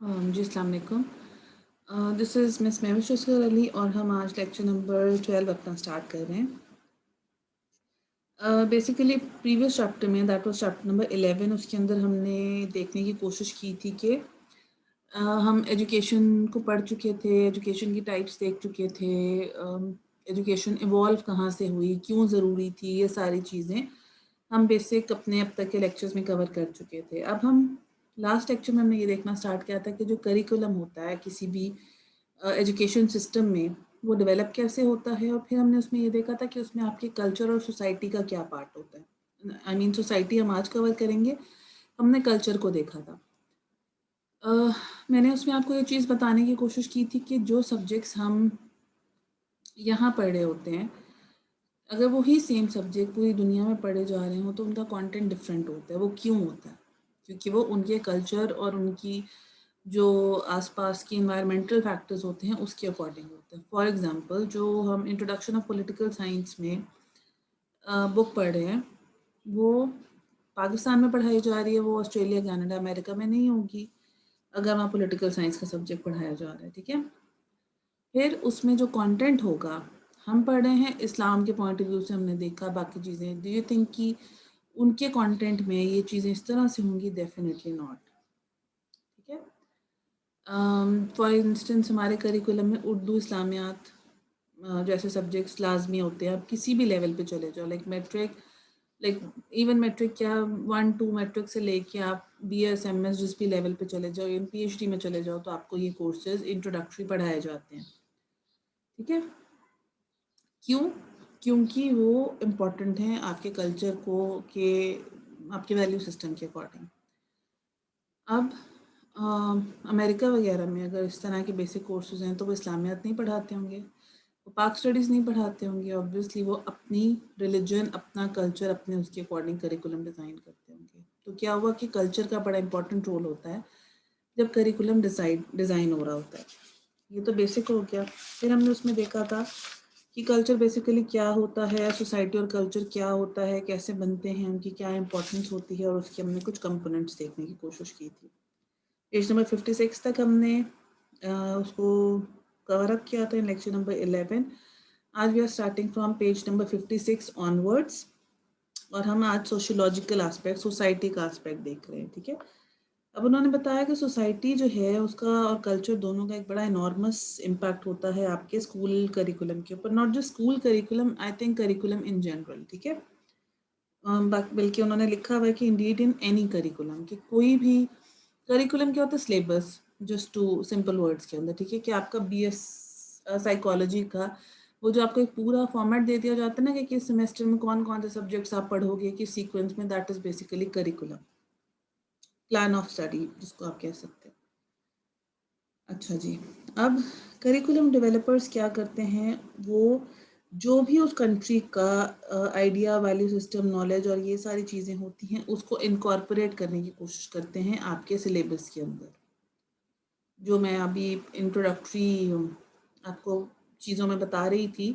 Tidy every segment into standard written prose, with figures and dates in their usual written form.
जी अस्सलाम वालेकुम। This is miss Mahvish Asgar Ali और हम आज लेक्चर नंबर 12 अपना स्टार्ट कर रहे हैं। बेसिकली प्रीवियस चैप्टर में दैट वाज चैप्टर नंबर 11, उसके अंदर हमने देखने की कोशिश की थी कि हम एजुकेशन को पढ़ चुके थे, एजुकेशन की टाइप्स देख चुके थे, एजुकेशन इवॉल्व कहाँ से हुई, क्यों ज़रूरी थी, ये सारी चीज़ें हम बेसिक अपने अब तक के लेक्चर्स में कवर कर चुके थे। अब हम लास्ट लेक्चर में हमने ये देखना स्टार्ट किया था कि जो करिकुलम होता है किसी भी एजुकेशन सिस्टम में, वो डेवलप कैसे होता है, और फिर हमने उसमें ये देखा था कि उसमें आपके कल्चर और सोसाइटी का क्या पार्ट होता है। आई मीन सोसाइटी हम आज कवर करेंगे, हमने कल्चर को देखा था। मैंने उसमें आपको ये चीज़ बताने की कोशिश की थी कि जो सब्जेक्ट्स हम यहाँ पढ़ रहे होते हैं, अगर वही सेम सब्जेक्ट पूरी दुनिया में पढ़े जा रहे हों तो उनका कंटेंट डिफरेंट होता है। वो क्यों होता है? क्योंकि वो उनके कल्चर और उनकी जो आसपास की एनवायरमेंटल फैक्टर्स होते हैं उसके अकॉर्डिंग होता है। फॉर एग्जांपल, जो हम इंट्रोडक्शन ऑफ पॉलिटिकल साइंस में बुक पढ़ रहे हैं, वो पाकिस्तान में पढ़ाई जा रही है, वो ऑस्ट्रेलिया, कनाडा, अमेरिका में नहीं होगी अगर वहाँ पॉलिटिकल साइंस का सब्जेक्ट पढ़ाया जा रहा है। ठीक है। फिर उसमें जो कंटेंट होगा, हम पढ़ रहे हैं इस्लाम के पॉइंट ऑफ व्यू से, हमने देखा बाकी चीज़ें। डू यू थिंक कि उनके कंटेंट में ये चीज़ें इस तरह से होंगी? Definitely not. ठीक है। फॉर इंस्टेंस हमारे करिकुलम में उर्दू, इस्लामियात जैसे सब्जेक्ट्स लाजमी होते हैं। आप किसी भी लेवल पे चले जाओ, like matric, like even matric क्या, 1-2 मैट्रिक से लेके आप BS MS जिस भी लेवल पे चले जाओ, इवन PhD में चले जाओ, तो आपको ये कोर्सेज इंट्रोडक्टरी पढ़ाए जाते हैं। ठीक है। क्यों? क्योंकि वो इम्पोर्टेंट हैं आपके कल्चर को, के आपके वैल्यू सिस्टम के अकॉर्डिंग। अब अमेरिका वगैरह में अगर इस तरह के बेसिक कोर्सेज हैं तो वो इस्लामियात नहीं पढ़ाते होंगे, वो पाक स्टडीज़ नहीं पढ़ाते होंगे। ऑब्वियसली वो अपनी रिलीजन, अपना कल्चर, अपने उसके अकॉर्डिंग करिकुलम डिज़ाइन करते होंगे। तो क्या हुआ कि कल्चर का बड़ा इंपॉर्टेंट रोल होता है जब करिकुलम डिज़ाइन हो रहा होता है। ये तो बेसिक हो गया। फिर हमने उसमें देखा था कि कल्चर बेसिकली क्या होता है, सोसाइटी और कल्चर क्या होता है, कैसे बनते हैं, उनकी क्या इंपॉर्टेंस होती है, और उसके हमने कुछ कंपोनेंट्स देखने की कोशिश की थी। पेज नंबर 56 तक हमने उसको कवर अप किया था इन लेक्चर नंबर 11। आज we are starting from page number 56 onwards, और हम आज सोशियोलॉजिकल एस्पेक्ट, सोसाइटी का एस्पेक्ट देख रहे हैं। ठीक है। अब उन्होंने बताया कि सोसाइटी जो है उसका और कल्चर दोनों का एक बड़ा इनॉर्मस इम्पैक्ट होता है आपके स्कूल करिकुलम के ऊपर। Not just school curriculum, I think curriculum in general. ठीक है। बल्कि उन्होंने लिखा हुआ है कि इंडीड इन एनी करिकुलम, कि कोई भी करिकुलम क्या होता है, syllabus, just two simple words के अंदर। ठीक है। कि आपका BS साइकोलॉजी का वो जो आपको एक पूरा फॉर्मेट दे दिया जाता है ना कि किस सेमेस्टर में कौन कौन से सब्जेक्ट्स आप पढ़ोगे, किस सीक्वेंस में, that is basically curriculum, plan of study जिसको आप कह सकते हैं। अच्छा जी। अब करिकुलम डेवलपर्स क्या करते हैं, वो जो भी उस कंट्री का आइडिया, वैल्यू सिस्टम, नॉलेज और ये सारी चीज़ें होती हैं उसको इनकॉर्पोरेट करने की कोशिश करते हैं आपके सिलेबस के अंदर। जो मैं अभी इंट्रोडक्टरी आपको चीज़ों में बता रही थी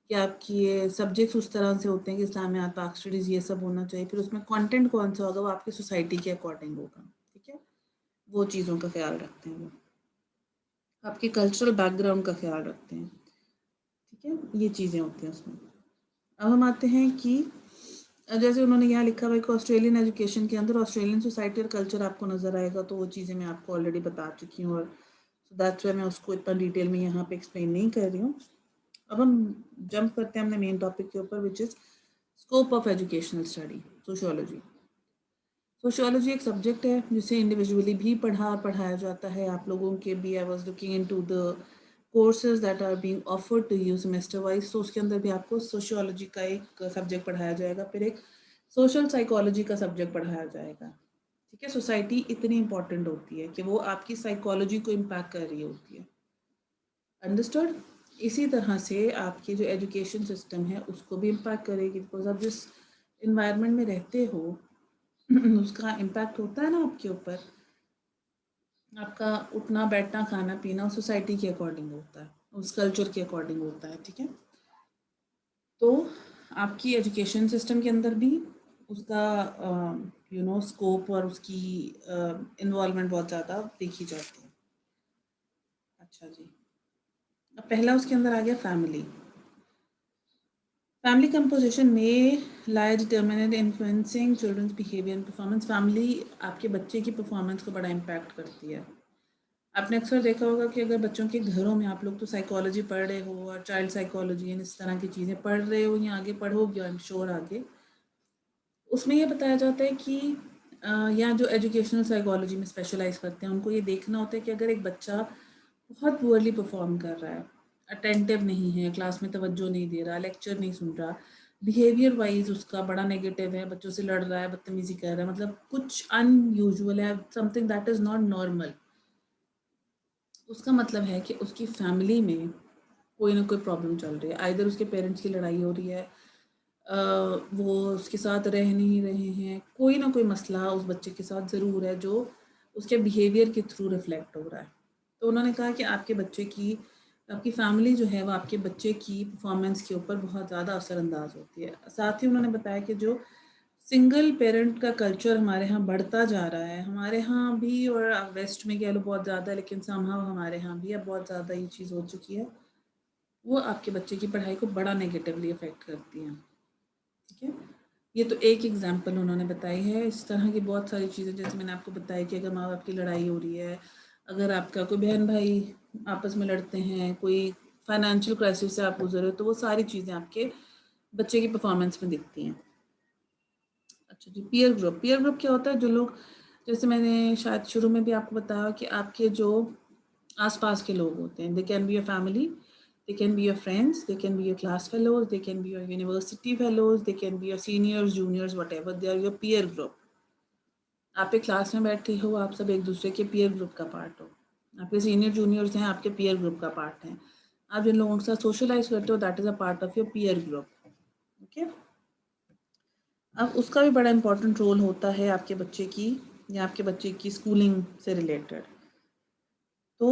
कि आपकी ये सब्जेक्ट्स उस तरह से होते हैं कि इस्लामियात, पाक स्टडीज़, ये सब होना चाहिए। फिर उसमें कंटेंट कौन सा होगा, वो आपकी सोसाइटी के अकॉर्डिंग होगा। ठीक है। वो चीज़ों का ख्याल रखते हैं, वो आपके कल्चरल बैकग्राउंड का ख्याल रखते हैं। ठीक है। ये चीज़ें होती हैं उसमें। अब हम आते हैं कि जैसे उन्होंने यहाँ लिखा हुआ है कि ऑस्ट्रेलियन एजुकेशन के अंदर ऑस्ट्रेलियन सोसाइटी और कल्चर आपको नज़र आएगा, तो वो चीज़ें मैं आपको ऑलरेडी बता चुकी हूँ, और सो दैट्स वाई मैं उसको इतना डिटेल में यहाँ पे एक्सप्लेन नहीं कर रही हूँ। अब हम जंप करते हैं अपने मेन टॉपिक के ऊपर, which is scope of educational study, sociology. Sociology एक सब्जेक्ट है जिसे इंडिविजुअली भी पढ़ाया जाता है। आप लोगों के भी, I was looking into the courses that are being offered to you semester wise, तो उसके अंदर भी आपको सोशियोलॉजी का एक सब्जेक्ट पढ़ाया जाएगा, फिर एक सोशल साइकोलॉजी का सब्जेक्ट पढ़ाया जाएगा। ठीक है। सोसाइटी इतनी इंपॉर्टेंट होती है कि वो आपकी साइकोलॉजी को इम्पैक्ट कर रही होती है। अंडरस्टूड। इसी तरह से आपकी जो एजुकेशन सिस्टम है उसको भी इम्पैक्ट करेगी, बिकॉज आप जिस इन्वायरमेंट में रहते हो उसका इम्पैक्ट होता है ना आपके ऊपर। आपका उठना बैठना, खाना पीना सोसाइटी के अकॉर्डिंग होता है, उस कल्चर के अकॉर्डिंग होता है। ठीक है। तो आपकी एजुकेशन सिस्टम के अंदर भी उसका स्कोप और उसकी इन्वॉल्वमेंट बहुत ज़्यादा देखी जाती है। अच्छा जी, अब पहला उसके अंदर आ गया फैमिली। फैमिली कंपोजिशन में lie determinant influencing children's behavior and performance। Family आपके बच्चे की परफॉर्मेंस को बड़ा इम्पैक्ट करती है। आपने अक्सर देखा होगा कि अगर बच्चों के घरों में, आप लोग तो साइकोलॉजी पढ़ रहे हो और चाइल्ड साइकोलॉजी इस तरह की चीज़ें पढ़ रहे हो या आगे पढ़ोगे, आई एम श्योर आगे, उसमें ये बताया जाता है कि या जो एजुकेशनल साइकोलॉजी में स्पेशलाइज करते हैं उनको ये देखना होता है कि अगर एक बच्चा बहुत पुअरली परफॉर्म कर रहा है, अटेंटिव नहीं है, क्लास में तवज्जो नहीं दे रहा, लेक्चर नहीं सुन रहा, बिहेवियर वाइज उसका बड़ा नेगेटिव है, बच्चों से लड़ रहा है, बदतमीजी कर रहा है, मतलब कुछ अनयूजुअल है, something that is not normal, उसका मतलब है कि उसकी फैमिली में कोई ना कोई प्रॉब्लम चल रही है। आइदर उसके पेरेंट्स की लड़ाई हो रही है, वो उसके साथ रह नहीं रहे हैं, कोई ना कोई मसला उस बच्चे के साथ ज़रूर है जो उसके बिहेवियर के थ्रू रिफ्लेक्ट हो रहा है। तो उन्होंने कहा कि आपकी फैमिली जो है वो आपके बच्चे की परफॉर्मेंस के ऊपर बहुत ज़्यादा असरअंदाज होती है। साथ ही उन्होंने बताया कि जो सिंगल पेरेंट का कल्चर हमारे यहाँ बढ़ता जा रहा है, हमारे यहाँ भी और वेस्ट में कह लो बहुत ज़्यादा, लेकिन समहाउ हमारे यहाँ भी अब बहुत ज़्यादा ये चीज़ हो चुकी है, वो आपके बच्चे की पढ़ाई को बड़ा नेगेटिवली अफेक्ट करती हैं। ठीक है, ये तो एक एग्जांपल उन्होंने बताई है। इस तरह की बहुत सारी चीज़ें, जैसे मैंने आपको बताया कि अगर माँ बाप की लड़ाई हो रही है, अगर आपका कोई बहन भाई आपस में लड़ते हैं, कोई फाइनेंशियल क्राइसिस से आप गुजर रहे हो, तो वो सारी चीज़ें आपके बच्चे की परफॉर्मेंस में दिखती हैं। अच्छा जी, पीयर ग्रुप क्या होता है? जो लोग, जैसे मैंने शायद शुरू में भी आपको बताया कि आपके जो आस-पास के लोग होते हैं, they can be your family, they can be your friends, they can be your class fellows, they can be your university fellows, they can be your seniors, juniors, whatever, they are your peer group. आप एक class में बैठे हो, आप सब एक-दूसरे के peer group का पार्ट हो। आपके सीनियर जूनियर्स हैं, आपके पीयर ग्रुप का पार्ट हैं। आप जिन लोगों के साथ सोशलाइज़ करते हो, that is a part of your peer group. Okay? अब उसका भी बड़ा इम्पोर्टेंट रोल होता है आपके बच्चे की या आपके बच्चे की स्कूलिंग से रिलेटेड। तो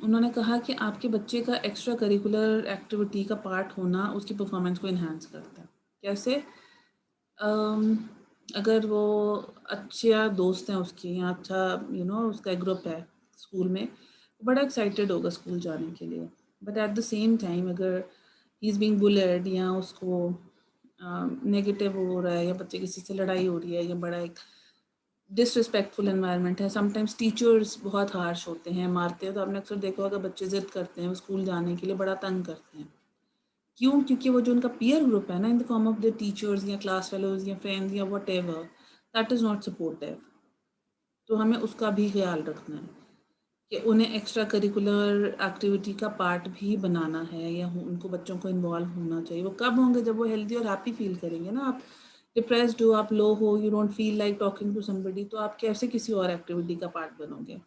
उन्होंने कहा कि आपके बच्चे का एक्स्ट्रा करिकुलर एक्टिविटी का पार्ट होना उसकी परफॉर्मेंस को इन्हांस करता है। कैसे? अम, अगर वो अच्छा दोस्त हैं उसके, या अच्छा उसका एक ग्रुप है स्कूल में, बड़ा एक्साइटेड होगा स्कूल जाने के लिए, but at the same time अगर ही इज़ बीइंग बुलेड या उसको नेगेटिव हो रहा है, या बच्चे किसी से लड़ाई हो रही है, या बड़ा एक डिसरिस्पेक्टफुल एनवायरनमेंट है, समटाइम्स टीचर्स बहुत हार्श होते हैं, मारते हैं, तो आपने अक्सर देखा होगा बच्चे ज़िद करते हैं स्कूल जाने के लिए, बड़ा तंग करते हैं। क्यों? क्योंकि वो जो उनका पीयर ग्रुप है ना, in the form of the teachers या क्लास फेलोज़ या फ्रेंड्स या whatever, that is not supportive. तो हमें उसका भी ख्याल रखना है कि उन्हें एक्स्ट्रा करिकुलर एक्टिविटी का पार्ट भी बनाना है, या उनको बच्चों को इन्वॉल्व होना चाहिए। वो कब होंगे? जब वो हेल्दी और हैप्पी फील करेंगे ना। आप डिप्रेस्ड हो, आप लो हो, you don't feel like talking to somebody, तो आप कैसे किसी और एक्टिविटी का पार्ट बनोगे?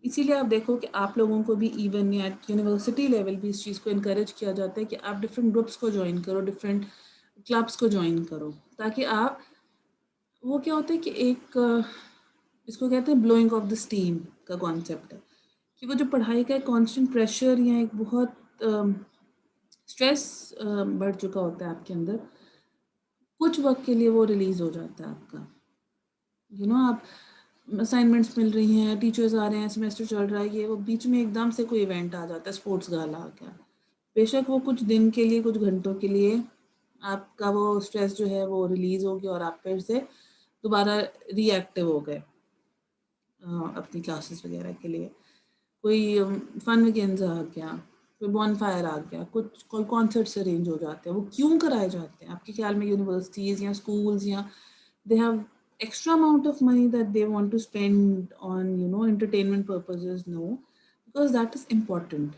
इसीलिए आप देखो कि आप लोगों को भी इवन या यूनिवर्सिटी लेवल भी इस चीज़ को इनकरेज किया जाता है कि आप डिफरेंट ग्रुप्स को ज्वाइन करो, डिफरेंट क्लब्स को ज्वाइन करो, ताकि आप, वो क्या होता है कि एक इसको कहते हैं ब्लोइंग ऑफ द स्टीम का कॉन्सेप्ट है, कि वो जो पढ़ाई का एक कांस्टेंट प्रेशर या एक बहुत स्ट्रेस बढ़ चुका होता है आपके अंदर, कुछ वक्त के लिए वो रिलीज हो जाता है आपका। आप असाइनमेंट्स मिल रही हैं, टीचर्स आ रहे हैं, सेमेस्टर चल रहा है, ये वो, बीच में एकदम से कोई इवेंट आ जाता है, स्पोर्ट्स गाला आ गया, बेशक वो कुछ दिन के लिए, कुछ घंटों के लिए आपका वो स्ट्रेस जो है वो रिलीज हो गया और आप फिर से दोबारा रिएक्टिव हो गए अपनी क्लासेस वगैरह के लिए। कोई फन वीकेंड्स आ गया, कोई बॉनफायर आ गया, कुछ कोई कॉन्सर्ट्स अरेंज हो जाते हैं। वो क्यों कराए जाते हैं आपके ख्याल में? यूनिवर्सिटीज़ या स्कूल्स, या they have extra amount of money that they want to spend on entertainment purposes? No, because that is important.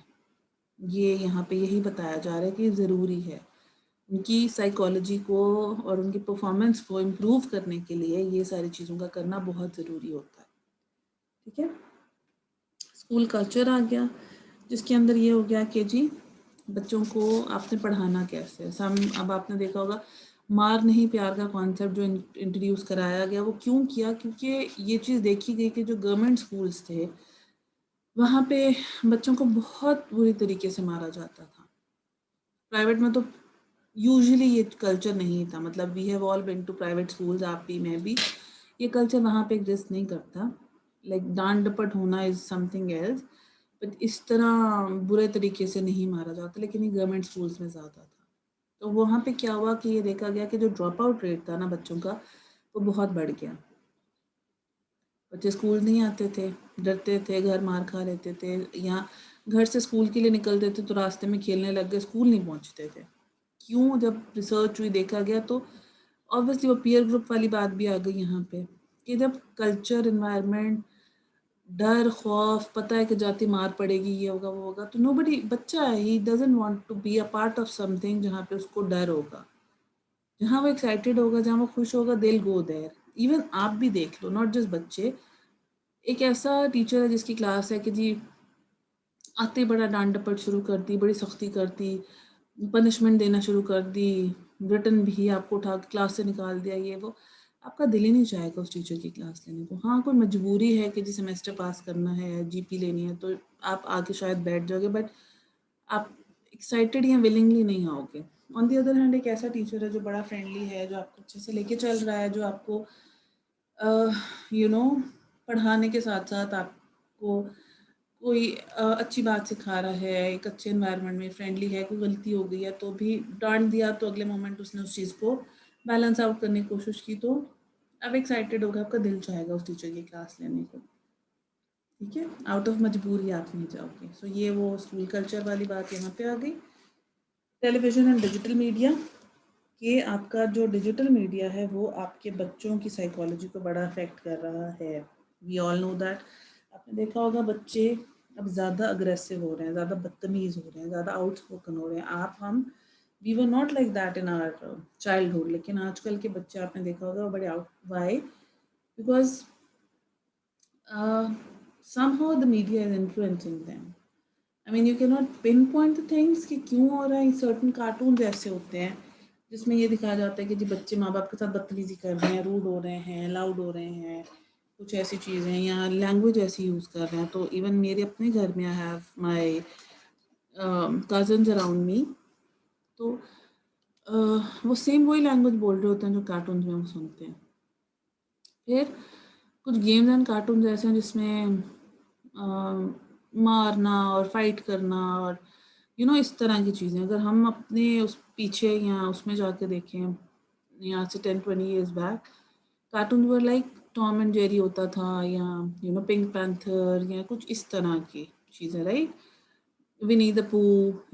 ये यहाँ पे यही बताया जा रहा है कि ज़रूरी है उनकी साइकोलॉजी को और उनकी परफॉर्मेंस को इम्प्रूव करने के लिए, ये सारी चीज़ों का करना बहुत ज़रूरी होता है। ठीक है, स्कूल कल्चर आ गया जिसके अंदर ये हो गया कि जी बच्चों को आपने पढ़ाना कैसे। अब आपने देखा होगा मार नहीं प्यार का कॉन्सेप्ट जो इंट्रोड्यूस कराया गया, वो क्यों किया? क्योंकि ये चीज़ देखी गई कि जो गवर्नमेंट स्कूल्स थे वहाँ पे बच्चों को बहुत बुरी तरीके से मारा जाता था। प्राइवेट में तो यूजुअली ये कल्चर नहीं था, मतलब we have all been to private schools, आप भी मैं भी, ये कल्चर वहाँ पे एग्जिस्ट नहीं करता। लाइक डांट डपट होना इज समथिंग एल्स, बट इस तरह बुरे तरीके से नहीं मारा जाता, लेकिन ये गवर्नमेंट स्कूल्स में ज़्यादा था। तो वहाँ पे क्या हुआ कि ये देखा गया कि जो ड्रॉप आउट रेट था ना बच्चों का, वो बहुत बढ़ गया। बच्चे स्कूल नहीं आते थे, डरते थे, घर मार खा लेते थे, या घर से स्कूल के लिए निकलते थे तो रास्ते में खेलने लग गए, स्कूल नहीं पहुँचते थे। क्यों? जब रिसर्च हुई देखा गया तो ऑब्वियसली वो पीयर ग्रुप वाली बात भी आ गई यहाँ पे, कि जब कल्चर, एनवायरनमेंट, डर, खौफ, पता है कि जाति मार पड़ेगी, ये होगा, वो होगा, तो नोबडी, बच्चा है, he doesn't want to be a part of something जहाँ पे उसको डर होगा। जहाँ वो एक्साइटेड होगा, जहाँ वो खुश होगा, they will go there. Even आप भी देख लो, नॉट जस्ट बच्चे। एक ऐसा टीचर है जिसकी क्लास है कि जी आते ही बड़ा डांट डपट शुरू कर दी, बड़ी सख्ती कर दी, पनिशमेंट देना शुरू कर दी, रिटन भी आपको उठा के क्लास से निकाल दिया, ये वो। आपका दिल ही नहीं चाहेगा उस टीचर की क्लास लेने को। हाँ, कोई मजबूरी है कि जी सेमेस्टर पास करना है, जीपी लेनी है, तो आप आके शायद बैठ जाओगे, बट आप एक्साइटेड या विलिंगली नहीं आओगे। ऑन दी अदर हैंड एक ऐसा टीचर है जो बड़ा फ्रेंडली है, जो आपको अच्छे से लेके चल रहा है, जो आपको यू नो पढ़ाने के साथ साथ आपको कोई अच्छी बात सिखा रहा है, एक अच्छे एनवायरनमेंट में फ्रेंडली है, कोई गलती हो गई है तो भी डांट दिया तो अगले मोमेंट उसने उस चीज़ को बैलेंस आउट करने की कोशिश की, तो अब एक्साइटेड होगा, आपका दिल चाहेगा उस टीचर की क्लास लेने को। ठीक है, आउट ऑफ मजबूरी आप नहीं जाओगे। सो ये वो स्कूल कल्चर वाली बात यहाँ पे आ गई। टेलीविज़न एंड डिजिटल मीडिया, कि आपका जो डिजिटल मीडिया है वो आपके बच्चों की साइकोलॉजी को बड़ा अफेक्ट कर रहा है। We all know that. आपने देखा होगा बच्चे अब ज़्यादा अग्रेसिव हो रहे हैं, ज़्यादा बदतमीज़ हो रहे हैं, ज़्यादा आउटस्पोकन हो रहे हैं। आप हम we were not like that in our childhood, लेकिन आजकल के बच्चे आपने देखा होगा वो बड़े out. Why? Because somehow the media is influencing them. I mean, you cannot pinpoint the things कि क्यों हो रहा है। सर्टन कार्टून ऐसे होते हैं जिसमें ये दिखाया जाता है कि जी बच्चे माँ बाप के साथ बदतमीजी कर रहे हैं, रूड हो रहे हैं, लाउड हो रहे हैं, कुछ ऐसी चीज़ें, या लैंग्वेज ऐसी यूज़ कर रहे हैं। तो इवन मेरे अपने घर में I have my cousins around me, तो वो सेम वही लैंग्वेज बोल रहे होते हैं जो कार्टून में वो सुनते हैं। फिर कुछ गेम्स एंड कार्टून ऐसे हैं जिसमें मारना और फाइट करना और इस तरह की चीज़ें, अगर हम अपने उस पीछे या उसमें जाके देखें, यहाँ से 10-20 years back, cartoon were like Tom and Jerry होता था, या पिंक पैंथर, या कुछ इस तरह की चीज़ें, राइट। विनी द पू,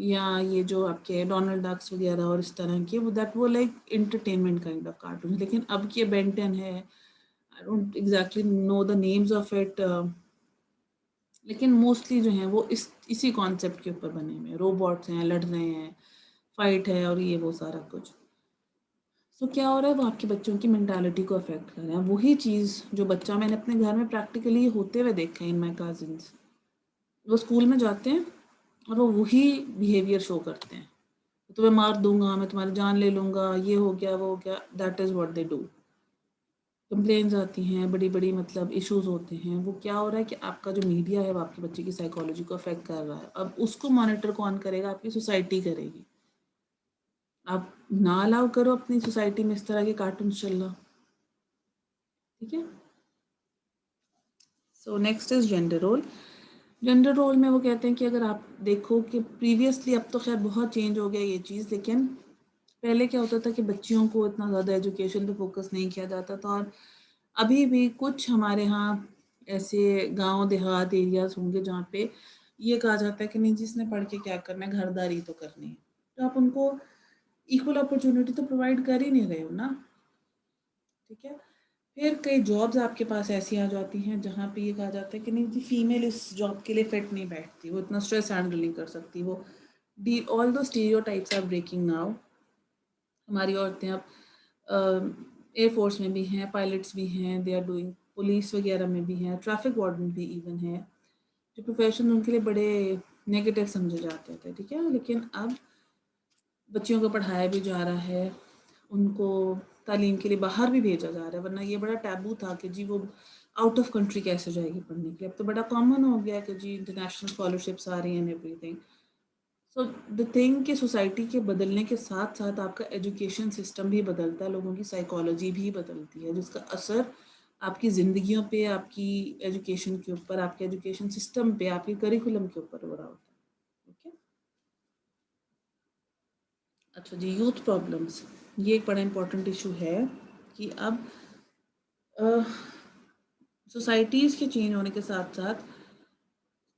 या ये जो आपके डोनाल्ड डक्स वगैरह और इस तरह के, वो दैट वो like entertainment kind of cartoon. लेकिन अब के बेंटन है, I don't exactly know the names of it, लेकिन मोस्टली जो हैं वो इसी कॉन्सेप्ट के ऊपर बने हुए हैं। रोबोट्स हैं, लड़ रहे हैं, फाइट है और ये वो सारा कुछ। सो क्या हो रहा है, वो आपके बच्चों की मेंटालिटी को अफेक्ट कर रहा है। वही चीज़ जो बच्चा मैंने अपने घर में प्रैक्टिकली होते हुए देखा है इन माई कजिन्स। वो स्कूल में जाते हैं और वो वही बिहेवियर शो करते हैं, तुम्हें मार दूंगा, मैं तुम्हारी जान ले लूँगा, ये हो गया, वो हो गया। That is what they do. Complaints आती हैं, बड़ी-बड़ी मतलब इश्यूज़ होते हैं। वो क्या हो रहा है कि आपका जो मीडिया है वो आपके बच्चे की साइकोलॉजी को अफेक्ट कर रहा है। अब उसको मॉनिटर कौन करेगा? आपकी सोसाइटी करेगी। आप ना अलाउ करो अपनी सोसाइटी में इस तरह के कार्टून्स चलना, ठीक है? So next is gender role. Gender role में वो कहते हैं कि अगर आप देखो कि प्रीवियसली, अब तो खैर बहुत चेंज हो गया ये चीज़, लेकिन पहले क्या होता था कि बच्चियों को इतना ज़्यादा एजुकेशन पे फोकस नहीं किया जाता था। और अभी भी कुछ हमारे यहाँ ऐसे गांव देहात एरियाज होंगे जहाँ पे ये कहा जाता है कि नहीं, जिसने पढ़ के क्या करना है, घरदारी तो करनी है। तो आप उनको इक्वल अपॉर्चुनिटी तो प्रोवाइड कर ही नहीं रहे हो ना, ठीक है। फिर कई जॉब्स आपके पास ऐसी आ जाती हैं जहाँ पे ये कहा जाता है कि नहीं जी, फीमेल इस जॉब के लिए फिट नहीं बैठती, वो इतना स्ट्रेस हैंडल नहीं कर सकती, वो डी ऑल दो स्टीरियोटाइप्स आर ब्रेकिंग नाउ। हमारी औरतें अब एयरफोर्स में भी हैं, पायलट्स भी हैं, दे आर डूइंग, पुलिस वगैरह में भी हैं, ट्रैफिक वार्डन भी इवन है, जो प्रोफेशन उनके लिए बड़े नेगेटिव समझे जाते थे, ठीक है। लेकिन अब बच्चियों को पढ़ाया भी जा रहा है, उनको तालीम के लिए बाहर भी भेजा जा रहा है, वरना ये बड़ा टैबू था कि जी वो आउट ऑफ कंट्री कैसे जाएगी पढ़ने के लिए। अब तो बड़ा कॉमन हो गया कि जी इंटरनेशनल स्कॉलरशिप्स आ रही हैं and everything. So the thing कि सोसाइटी के बदलने के साथ साथ आपका एजुकेशन सिस्टम भी बदलता है, लोगों की साइकोलॉजी भी बदलती है, जिसका असर आपकी ज़िंदगियों पे, आपकी एजुकेशन के ऊपर, आपके एजुकेशन सिस्टम पे, आपके करिकुलम के ऊपर हो रहा होता है। ओके, अच्छा जी, यूथ प्रॉब्लम्स, ये एक बड़ा इम्पोर्टेंट इशू है कि अब सोसाइटीज़ के चेंज होने के साथ साथ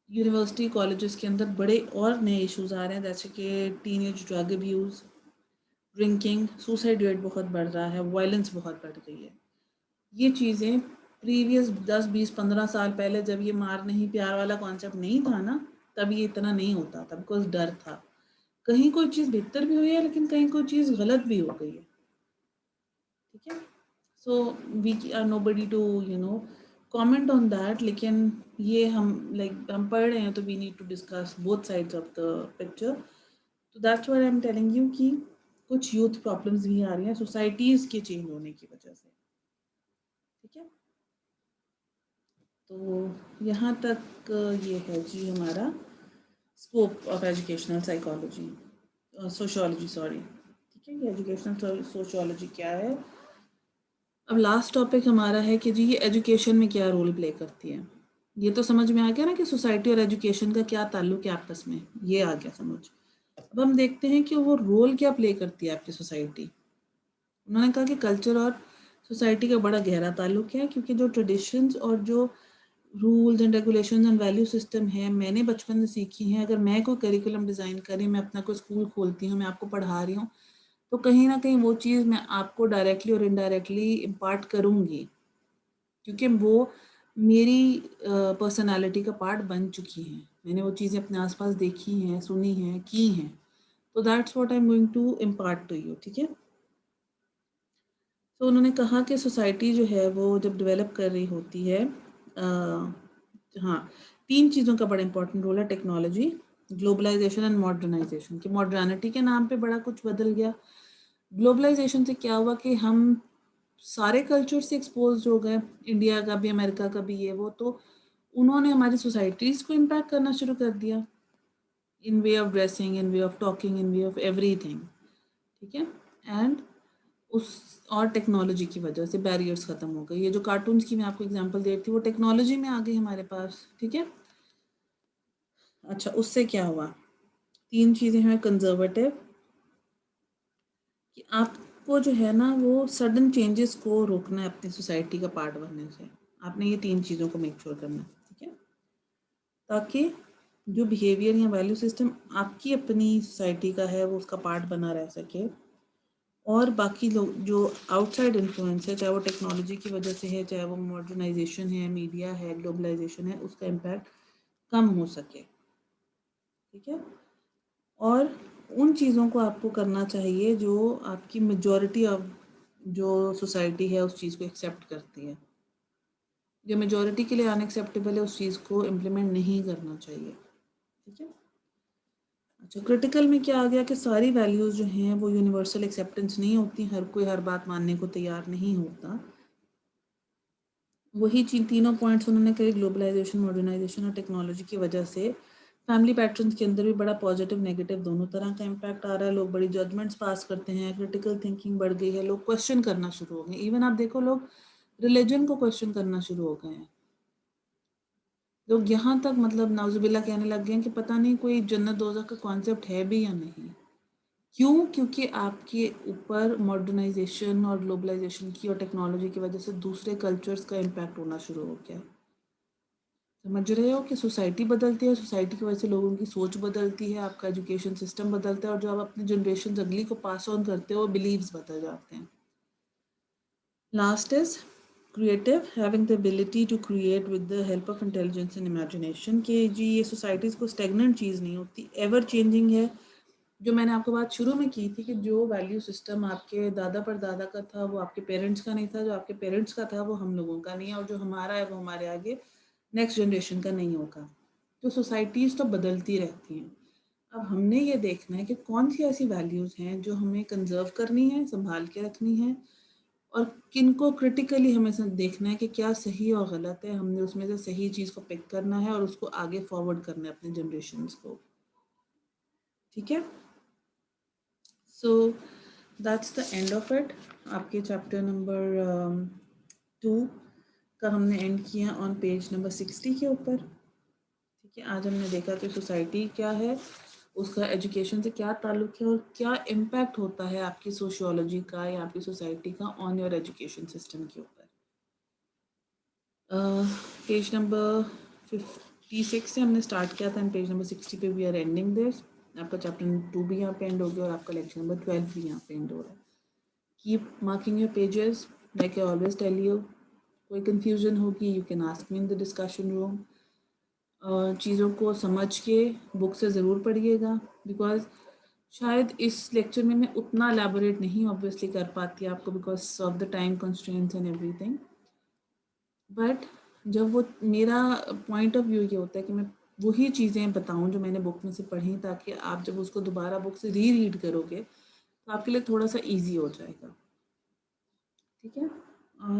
यूनिवर्सिटी कॉलेजेस के अंदर बड़े और नए इश्यूज आ रहे हैं, जैसे कि teenage drug abuse, drinking, suicide rate बहुत बढ़ रहा है, वायलेंस बहुत बढ़ गई है। ये चीज़ें प्रीवियस 10, 20, 15 साल पहले जब ये मार नहीं प्यार वाला कॉन्सेप्ट नहीं था ना, तब ये इतना नहीं होता था, बिकॉज डर था। कहीं कोई चीज़ बेहतर भी हुई है, लेकिन कहीं कोई चीज़ गलत भी हो गई है। ठीक है, so we are nobody to comment on that, लेकिन ये हम हम पढ़ रहे हैं तो we need to discuss both sides of the picture. तो that's what I am telling you कि कुछ यूथ प्रॉब्लम्स भी आ रही हैं सोसाइटीज़ के चेंज होने की वजह से। ठीक है, तो यहाँ तक ये है जी हमारा scope of educational psychology, sociology, sorry. ठीक है, ये एजुकेशनल सोशियोलॉजी क्या है। अब लास्ट टॉपिक हमारा है कि जी ये एजुकेशन में क्या रोल प्ले करती है। ये तो समझ में आ गया ना कि सोसाइटी और एजुकेशन का क्या ताल्लुक है आपस में, ये आ गया समझ। अब हम देखते हैं कि वो रोल क्या प्ले करती है आपकी सोसाइटी। उन्होंने कहा कि कल्चर और सोसाइटी का बड़ा गहरा ताल्लुक है, क्योंकि जो ट्रेडिशंस और जो rules and regulations and value system है, मैंने बचपन से सीखी हैं। अगर मैं कोई करिकुलम डिज़ाइन करी, मैं अपना कोई स्कूल खोलती हूँ, मैं आपको पढ़ा रही हूँ, तो कहीं ना कहीं वो चीज़ मैं आपको डायरेक्टली और इनडायरेक्टली इम्पार्ट करूँगी, क्योंकि वो मेरी पर्सनालिटी का पार्ट बन चुकी हैं। मैंने वो चीज़ें अपने आसपास देखी हैं, सुनी हैं, की हैं। तो that's what I am going to impart to you. ठीक है, तो उन्होंने कहा कि सोसाइटी जो है वो जब डेवलप कर रही होती है, हाँ, 3 चीज़ों का बड़ा इंपॉर्टेंट रोल है, टेक्नोलॉजी, ग्लोबलाइजेशन एंड मॉडर्नाइजेशन। कि मॉडर्निटी के नाम पे बड़ा कुछ बदल गया। ग्लोबलाइजेशन से क्या हुआ कि हम सारे कल्चर से एक्सपोज हो गए, इंडिया का भी, अमेरिका का भी, ये वो, तो उन्होंने हमारी सोसाइटीज़ को इम्पैक्ट करना शुरू कर दिया, in way of dressing, in way of talking, in way of everything. ठीक है, एंड उस और टेक्नोलॉजी की वजह से बैरियर्स ख़त्म हो गए। ये जो कार्टून्स की मैं आपको एग्जांपल दे रही थी, वो टेक्नोलॉजी में आ गई हमारे पास। ठीक है, अच्छा, उससे क्या हुआ, 3 चीज़ें हैं। कंजर्वेटिव, कि आपको जो है ना वो सडन चेंजेस को रोकना है अपनी सोसाइटी का पार्ट बनने से। आपने ये 3 चीज़ों को मेक श्योर करना है। ठीक है, ताकि जो बिहेवियर या वैल्यू सिस्टम आपकी अपनी सोसाइटी का है वो उसका पार्ट बना रह सके, और बाकी लोग जो आउटसाइड इन्फ्लुएंस है, चाहे वो टेक्नोलॉजी की वजह से है, चाहे वो मॉडर्नाइजेशन है, मीडिया है, ग्लोबलाइजेशन है, उसका इम्पैक्ट कम हो सके। ठीक है, और उन चीज़ों को आपको करना चाहिए जो आपकी मेजॉरिटी ऑफ जो सोसाइटी है उस चीज़ को एक्सेप्ट करती है। जो मेजॉरिटी के लिए अनएक्सेप्टेबल है उस चीज़ को इम्प्लीमेंट नहीं करना चाहिए। ठीक है, अच्छा, क्रिटिकल में क्या आ गया कि सारी वैल्यूज़ जो हैं वो यूनिवर्सल एक्सेप्टेंस नहीं होती, हर कोई हर बात मानने को तैयार नहीं होता। वही चीज़, तीनों पॉइंट्स उन्होंने कहे, ग्लोबलाइजेशन, मॉडर्नाइजेशन और टेक्नोलॉजी की वजह से फैमिली पैटर्न्स के अंदर भी बड़ा पॉजिटिव नेगेटिव दोनों तरह का इम्पैक्ट आ रहा है। लोग बड़ी जजमेंट्स पास करते हैं, क्रिटिकल थिंकिंग बढ़ गई है, लोग क्वेश्चन करना शुरू हो गए। इवन आप देखो, लोग रिलीजन को क्वेश्चन करना शुरू हो गए हैं। लोग यहाँ तक मतलब नाउजुबिल्ला कहने लग गए हैं कि पता नहीं कोई जन्नत दोज़ख का कॉन्सेप्ट है भी या नहीं। क्यों? क्योंकि आपके ऊपर मॉडर्नाइजेशन और ग्लोबलाइजेशन की और टेक्नोलॉजी की वजह से दूसरे कल्चर्स का इम्पैक्ट होना शुरू हो गया। समझ रहे हो कि सोसाइटी बदलती है, सोसाइटी की वजह से लोगों की सोच बदलती है, आपका एजुकेशन सिस्टम बदलता है, और जो आप अपनी जनरेशन अगली को पास ऑन करते हो, बिलीव्स बदल जाते हैं। Last is creative, having the ability to create with the help of intelligence and imagination. कि जी ये सोसाइटीज़ को स्टेगनेंट चीज़ नहीं होती, एवर चेंजिंग है। जो मैंने आपको बात शुरू में की थी कि जो वैल्यू सिस्टम आपके दादा परदादा का था वो आपके पेरेंट्स का नहीं था, जो आपके पेरेंट्स का था वो हम लोगों का नहीं है, और जो हमारा है वो हमारे आगे नेक्स्ट जनरेशन का नहीं होगा। तो सोसाइटीज़ तो बदलती रहती हैं। अब हमने ये देखना है कि कौन सी ऐसी वैल्यूज़ हैं जो हमें कंजर्व करनी है, संभाल के रखनी है, और किनको क्रिटिकली हमें देखना है कि क्या सही और गलत है। हमने उसमें से सही चीज़ को पिक करना है और उसको आगे फॉरवर्ड करना है अपने जनरेशन्स को। ठीक है, so that's the end of it, आपके चैप्टर नंबर 2 का हमने एंड किया ऑन पेज नंबर 60 के ऊपर। ठीक है, आज हमने देखा कि सोसाइटी क्या है, उसका एजुकेशन से क्या ताल्लुक है और क्या इम्पैक्ट होता है आपकी सोशियोलॉजी का या आपकी सोसाइटी का ऑन योर एजुकेशन सिस्टम के ऊपर। पेज नंबर 56 से हमने स्टार्ट किया था एंड पेज नंबर 60 पे वी आर एंडिंग दिस। आपका चैप्टर 2 भी यहाँ पे एंड हो गया और आपका लेक्चर नंबर 12 भी यहाँ पे एंड हो रहा है। Keep marking your pages like I always tell you. कोई कन्फ्यूजन होगी you can ask me in the discussion room. चीज़ों को समझ के बुक से ज़रूर पढ़िएगा, बिकॉज शायद इस लेक्चर में मैं उतना एलैबोरेट नहीं ऑब्वियसली कर पाती आपको because of the time constraints and everything. But जब वो मेरा पॉइंट ऑफ व्यू ये होता है कि मैं वही चीज़ें बताऊं जो मैंने बुक में से पढ़ी, ताकि आप जब उसको दोबारा बुक से रीड करोगे तो आपके लिए थोड़ा सा ईजी हो जाएगा। ठीक है,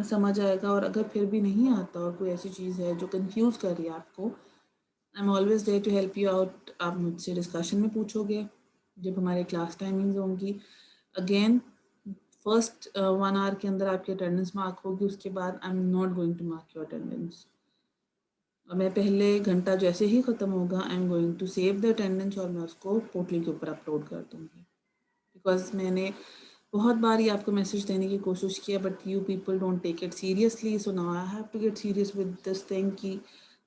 समझ आएगा। और अगर फिर भी नहीं आता और कोई ऐसी चीज़ है जो कंफ्यूज कर रही है आपको, I am always there to help you out. आप मुझसे डिस्कशन में पूछोगे जब हमारे क्लास टाइमिंग्स होंगी। अगेन फर्स्ट 1 आवर के अंदर आपकी अटेंडेंस मार्क होगी, उसके बाद I am not going to mark your attendance. मैं पहले घंटा जैसे ही ख़त्म होगा I am going to save the attendance और मैं उसको पोर्टल के ऊपर अपलोड कर दूँगी। बिकॉज मैंने बहुत बार ही आपको मैसेज देने की कोशिश किया but you people don't take it seriously. So now I have to get serious with this thing कि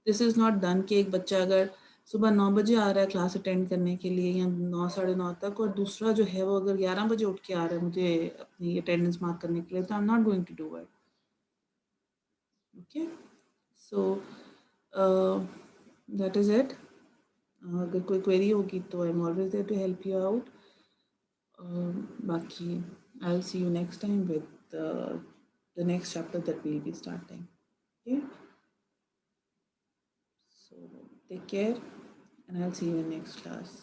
दिस इज़ नॉट डन कि एक बच्चा अगर सुबह 9 बजे आ रहा है क्लास अटेंड करने के लिए या 9 साढ़े 9 तक, और दूसरा जो है वो अगर 11 बजे उठ के आ रहा है मुझे अपनी अटेंडेंस मार्क करने के लिए, तो I am not going to do it. Okay, so that is it. अगर कोई क्वेरी होगी तो I am always there to help you out. बाकी I will see you next time with the next chapter that we'll be starting. Okay, so take care and I'll see you in next class.